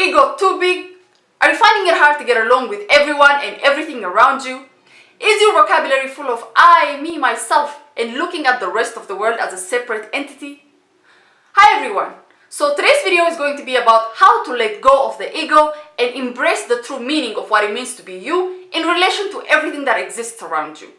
ego too big? Are you finding it hard to get along with everyone and everything around you? Is your vocabulary full of I, me, myself, and looking at the rest of the world as a separate entity? Hi everyone! So today's video is going to be about how to let go of the ego and embrace the true meaning of what it means to be you in relation to everything that exists around you.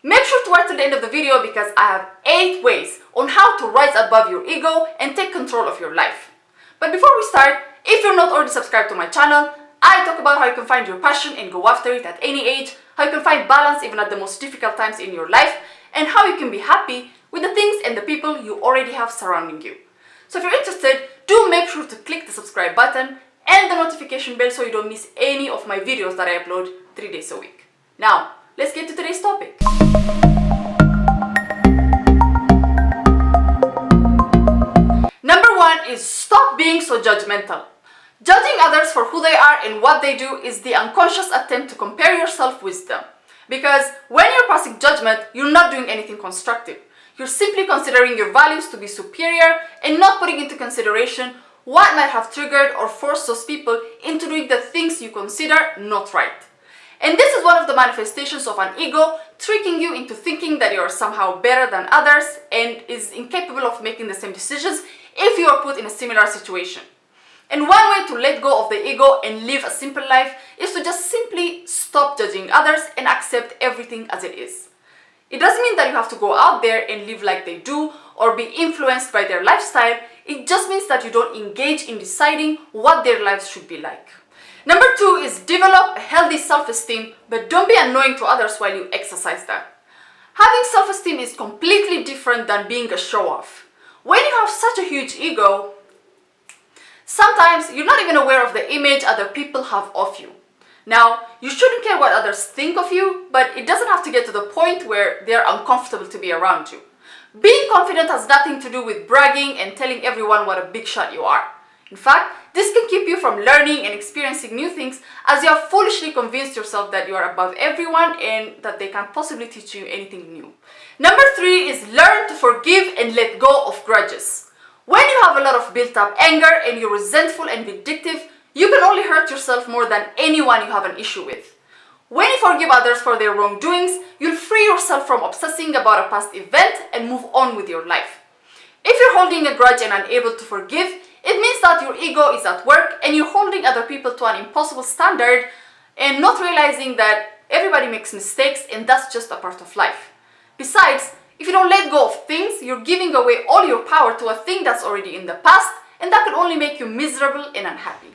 Make sure to watch till the end of the video because I have 8 ways on how to rise above your ego and take control of your life. But before we start, if you're not already subscribed to my channel, I talk about how you can find your passion and go after it at any age, how you can find balance even at the most difficult times in your life, and how you can be happy with the things and the people you already have surrounding you. So if you're interested, do make sure to click the subscribe button and the notification bell so you don't miss any of my videos that I upload 3 days a week. Now, let's get to today's topic. Number 1 is stop being so judgmental. Judging others for who they are and what they do is the unconscious attempt to compare yourself with them. Because when you're passing judgment, you're not doing anything constructive. You're simply considering your values to be superior and not putting into consideration what might have triggered or forced those people into doing the things you consider not right. And this is one of the manifestations of an ego tricking you into thinking that you are somehow better than others and is incapable of making the same decisions if you are put in a similar situation. And one way to let go of the ego and live a simple life is to just simply stop judging others and accept everything as it is. It doesn't mean that you have to go out there and live like they do or be influenced by their lifestyle. It just means that you don't engage in deciding what their lives should be like. Number 2 is develop a healthy self-esteem, but don't be annoying to others while you exercise that. Having self-esteem is completely different than being a show-off. When you have such a huge ego, sometimes you're not even aware of the image other people have of you. Now, you shouldn't care what others think of you, but it doesn't have to get to the point where they're uncomfortable to be around you. Being confident has nothing to do with bragging and telling everyone what a big shot you are. In fact, this can keep you from learning and experiencing new things as you have foolishly convinced yourself that you are above everyone and that they can't possibly teach you anything new. Number 3 is learn to forgive and let go of grudges. When you have a lot of built-up anger and you're resentful and vindictive, you can only hurt yourself more than anyone you have an issue with. When you forgive others for their wrongdoings, you'll free yourself from obsessing about a past event and move on with your life. If you're holding a grudge and unable to forgive, it means that your ego is at work and you're holding other people to an impossible standard and not realizing that everybody makes mistakes and that's just a part of life. Besides, if you don't let go of things, you're giving away all your power to a thing that's already in the past, and that can only make you miserable and unhappy.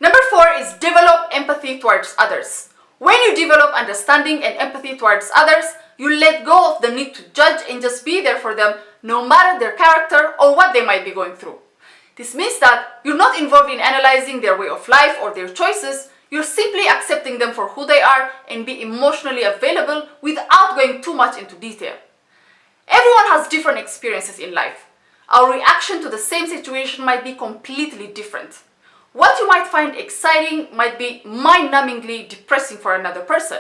Number 4 is develop empathy towards others. When you develop understanding and empathy towards others, you let go of the need to judge and just be there for them no matter their character or what they might be going through. This means that you're not involved in analyzing their way of life or their choices. You're simply accepting them for who they are and be emotionally available without going too much into detail. Everyone has different experiences in life. Our reaction to the same situation might be completely different. What you might find exciting might be mind-numbingly depressing for another person.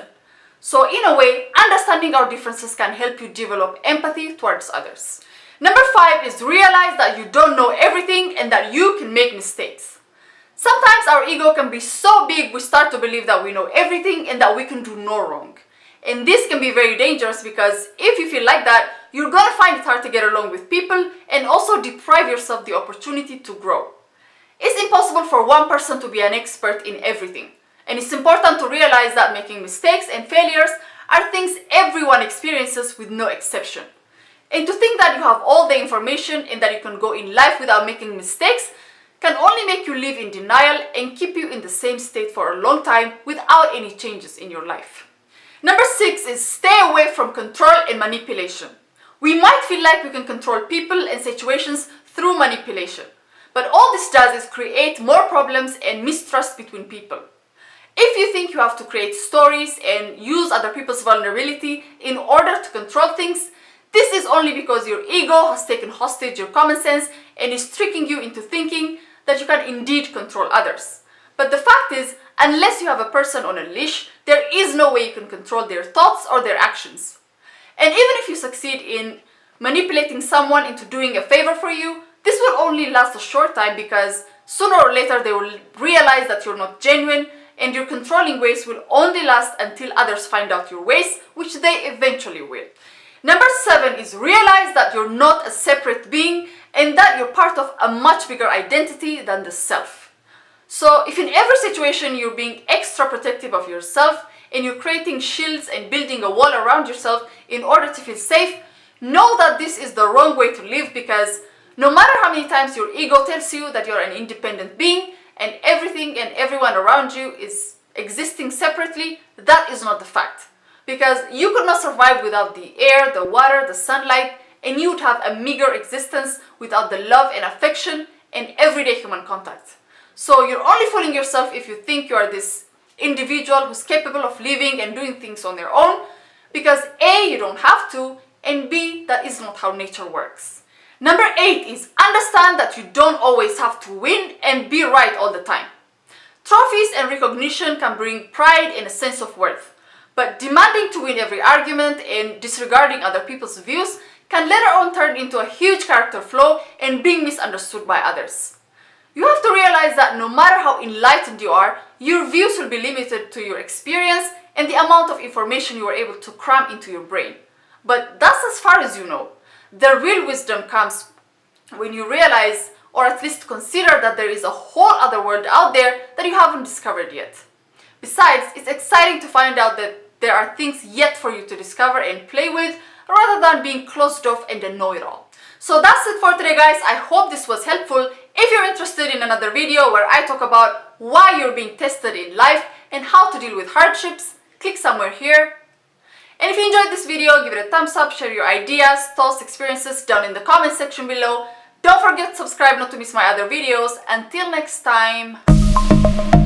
So in a way, understanding our differences can help you develop empathy towards others. Number 5 is realize that you don't know everything and that you can make mistakes. Sometimes our ego can be so big we start to believe that we know everything and that we can do no wrong. And this can be very dangerous because if you feel like that, you're gonna find it hard to get along with people and also deprive yourself the opportunity to grow. It's impossible for one person to be an expert in everything. And it's important to realize that making mistakes and failures are things everyone experiences with no exception. And to think that you have all the information and that you can go in life without making mistakes can only make you live in denial and keep you in the same state for a long time without any changes in your life. Number 6 is stay away from control and manipulation. We might feel like we can control people and situations through manipulation, but all this does is create more problems and mistrust between people. If you think you have to create stories and use other people's vulnerability in order to control things, this is only because your ego has taken hostage your common sense and is tricking you into thinking that you can indeed control others. But the fact is, unless you have a person on a leash, there is no way you can control their thoughts or their actions. And even if you succeed in manipulating someone into doing a favor for you, this will only last a short time because sooner or later they will realize that you're not genuine, and your controlling ways will only last until others find out your ways, which they eventually will. Number 7 is realize that you're not a separate being and that you're part of a much bigger identity than the self. So if in every situation you're being extra protective of yourself and you're creating shields and building a wall around yourself in order to feel safe, know that this is the wrong way to live, because no matter how many times your ego tells you that you're an independent being and everything and everyone around you is existing separately, that is not the fact. Because you could not survive without the air, the water, the sunlight, and you would have a meager existence without the love and affection and everyday human contact. So you're only fooling yourself if you think you are this individual who's capable of living and doing things on their own, because A, you don't have to, and B, that is not how nature works. Number 8 is understand that you don't always have to win and be right all the time. Trophies and recognition can bring pride and a sense of worth, but demanding to win every argument and disregarding other people's views can later on turn into a huge character flaw and being misunderstood by others. You have to realize that no matter how enlightened you are, your views will be limited to your experience and the amount of information you are able to cram into your brain. But that's as far as you know. The real wisdom comes when you realize, or at least consider, that there is a whole other world out there that you haven't discovered yet. Besides, it's exciting to find out that there are things yet for you to discover and play with, rather than being closed off and a know-it-all. So that's it for today, guys. I hope this was helpful. If you're interested in another video where I talk about why you're being tested in life and how to deal with hardships, click somewhere here. And if you enjoyed this video, give it a thumbs up, share your ideas, thoughts, experiences down in the comment section below. Don't forget to subscribe not to miss my other videos. Until next time.